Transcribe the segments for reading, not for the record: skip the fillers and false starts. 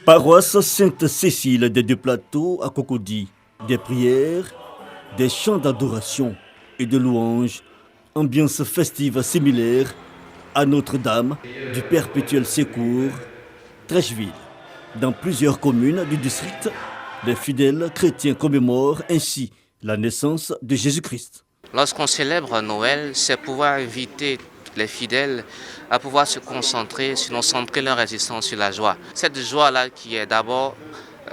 Paroisse Sainte-Cécile des Deux-Plateaux à Cocody, des prières, des chants d'adoration et de louanges, ambiance festive similaire à Notre-Dame du Perpétuel Secours, Trècheville. Dans plusieurs communes du district, les fidèles chrétiens commémorent ainsi la naissance de Jésus-Christ. Lorsqu'on célèbre Noël, c'est pouvoir inviter les fidèles à pouvoir se concentrer, sinon centrer leur existence sur la joie. Cette joie-là qui est d'abord,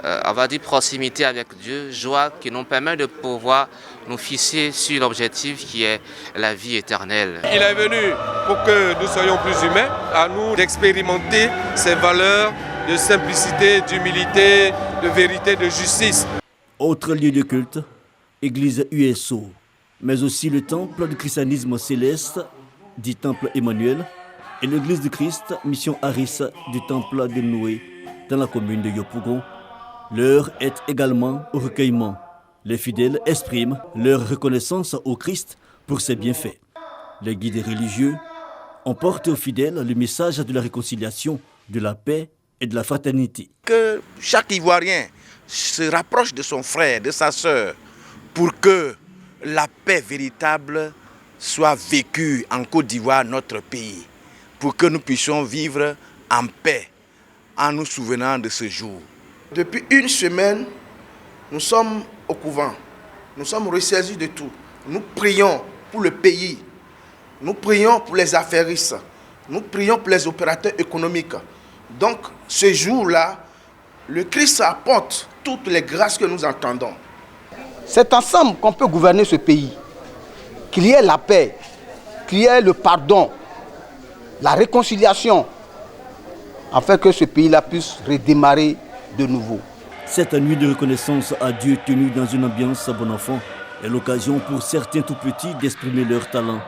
on va dire, proximité avec Dieu, joie qui nous permet de pouvoir nous fixer sur l'objectif qui est la vie éternelle. Il est venu pour que nous soyons plus humains, à nous d'expérimenter ces valeurs de simplicité, d'humilité, de vérité, de justice. Autre lieu de culte, église USO, mais aussi le temple du christianisme céleste, dit Temple Emmanuel, et l'église du Christ, mission Harris du temple de Noé, dans la commune de Yopougon. L'heure est également au recueillement. Les fidèles expriment leur reconnaissance au Christ pour ses bienfaits. Les guides religieux emportent aux fidèles le message de la réconciliation, de la paix et de la fraternité. Que chaque Ivoirien se rapproche de son frère, de sa sœur, pour que la paix véritable soit vécue en Côte d'Ivoire, notre pays, pour que nous puissions vivre en paix en nous souvenant de ce jour. Depuis une semaine, nous sommes au couvent, nous sommes ressaisis de tout. Nous prions pour le pays, nous prions pour les affairistes, nous prions pour les opérateurs économiques. Donc ce jour-là, le Christ apporte toutes les grâces que nous entendons. C'est ensemble qu'on peut gouverner ce pays. Qu'il y ait la paix, qu'il y ait le pardon, la réconciliation, afin que ce pays-là puisse redémarrer de nouveau. Cette nuit de reconnaissance à Dieu tenue dans une ambiance bon enfant est l'occasion pour certains tout petits d'exprimer leur talent.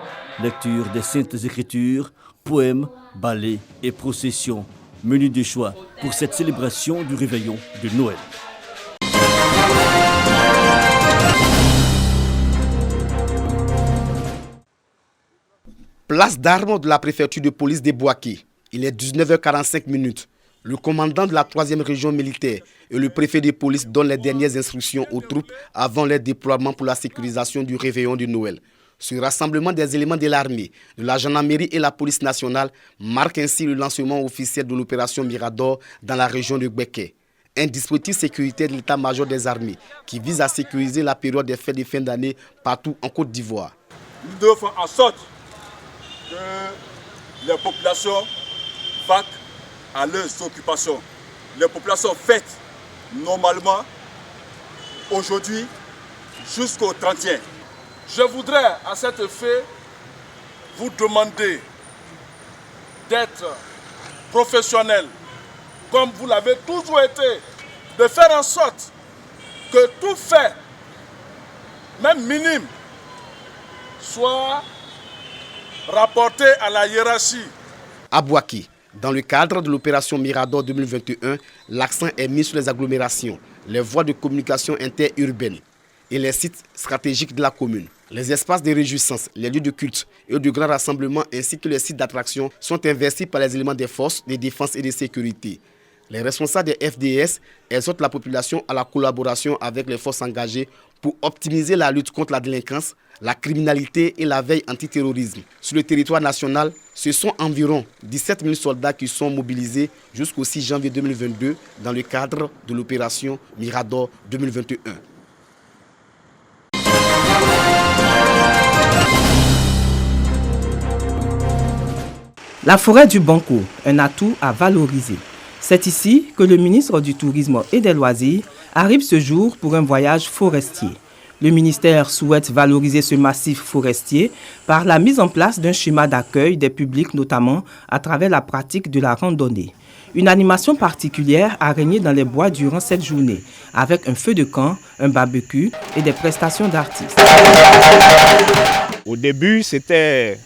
Lecture des Saintes Écritures, poèmes, ballets et processions. Menu de choix pour cette célébration du réveillon de Noël. Place d'armes de la préfecture de police des Bouaké. Il est 19h45. Le commandant de la 3e région militaire et le préfet de police donnent les dernières instructions aux troupes avant leur déploiement pour la sécurisation du réveillon de Noël. Ce rassemblement des éléments de l'armée, de la gendarmerie et la police nationale marque ainsi le lancement officiel de l'opération Mirador dans la région de Gbeke. Un dispositif sécuritaire de l'état-major des armées qui vise à sécuriser la période des fêtes de fin d'année partout en Côte d'Ivoire. Nous devons faire en sorte que les populations vaquent à leurs occupations. Les populations fêtent normalement aujourd'hui jusqu'au 31. Je voudrais à cet effet vous demander d'être professionnels comme vous l'avez toujours été, de faire en sorte que tout fait, même minime, soit rapporté à la hiérarchie. À Bouaké, dans le cadre de l'opération Mirador 2021, l'accent est mis sur les agglomérations, les voies de communication interurbaines et les sites stratégiques de la commune. Les espaces de réjouissance, les lieux de culte et de grands rassemblements ainsi que les sites d'attraction sont investis par les éléments des forces de défense et de sécurité. Les responsables des FDS exhortent la population à la collaboration avec les forces engagées pour optimiser la lutte contre la délinquance, la criminalité et la veille antiterrorisme. Sur le territoire national, ce sont environ 17 000 soldats qui sont mobilisés jusqu'au 6 janvier 2022 dans le cadre de l'opération Mirador 2021. La forêt du Banco, un atout à valoriser. C'est ici que le ministre du Tourisme et des Loisirs arrive ce jour pour un voyage forestier. Le ministère souhaite valoriser ce massif forestier par la mise en place d'un schéma d'accueil des publics, notamment à travers la pratique de la randonnée. Une animation particulière a régné dans les bois durant cette journée, avec un feu de camp, un barbecue et des prestations d'artistes. Au début, c'était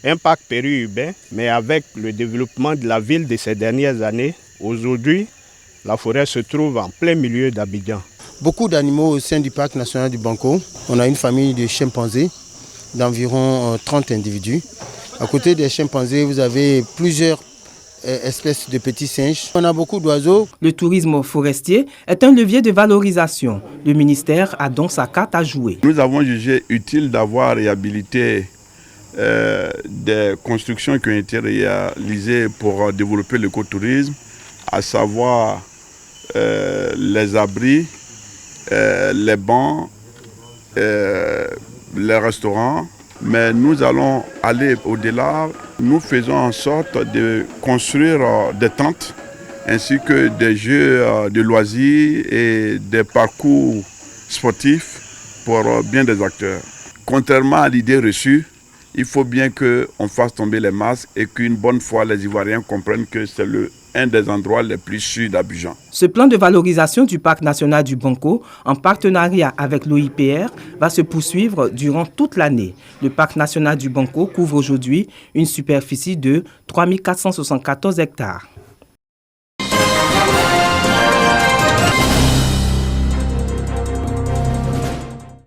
un parc périurbain, mais avec le développement de la ville de ces dernières années, aujourd'hui, la forêt se trouve en plein milieu d'Abidjan. Beaucoup d'animaux au sein du parc national du Banco. On a une famille de chimpanzés d'environ 30 individus. À côté des chimpanzés, vous avez plusieurs espèces de petits singes. On a beaucoup d'oiseaux. Le tourisme forestier est un levier de valorisation. Le ministère a donc sa carte à jouer. Nous avons jugé utile d'avoir réhabilité des constructions qui ont été réalisées pour développer l'écotourisme, à savoir les abris, les bancs, les restaurants. Mais nous allons aller au-delà. Nous faisons en sorte de construire des tentes ainsi que des jeux de loisirs et des parcours sportifs pour bien des acteurs. Contrairement à l'idée reçue, il faut bien qu'on fasse tomber les masques et qu'une bonne fois les Ivoiriens comprennent que c'est un des endroits les plus sûrs d'Abidjan. Ce plan de valorisation du parc national du Banco, en partenariat avec l'OIPR, va se poursuivre durant toute l'année. Le parc national du Banco couvre aujourd'hui une superficie de 3474 hectares.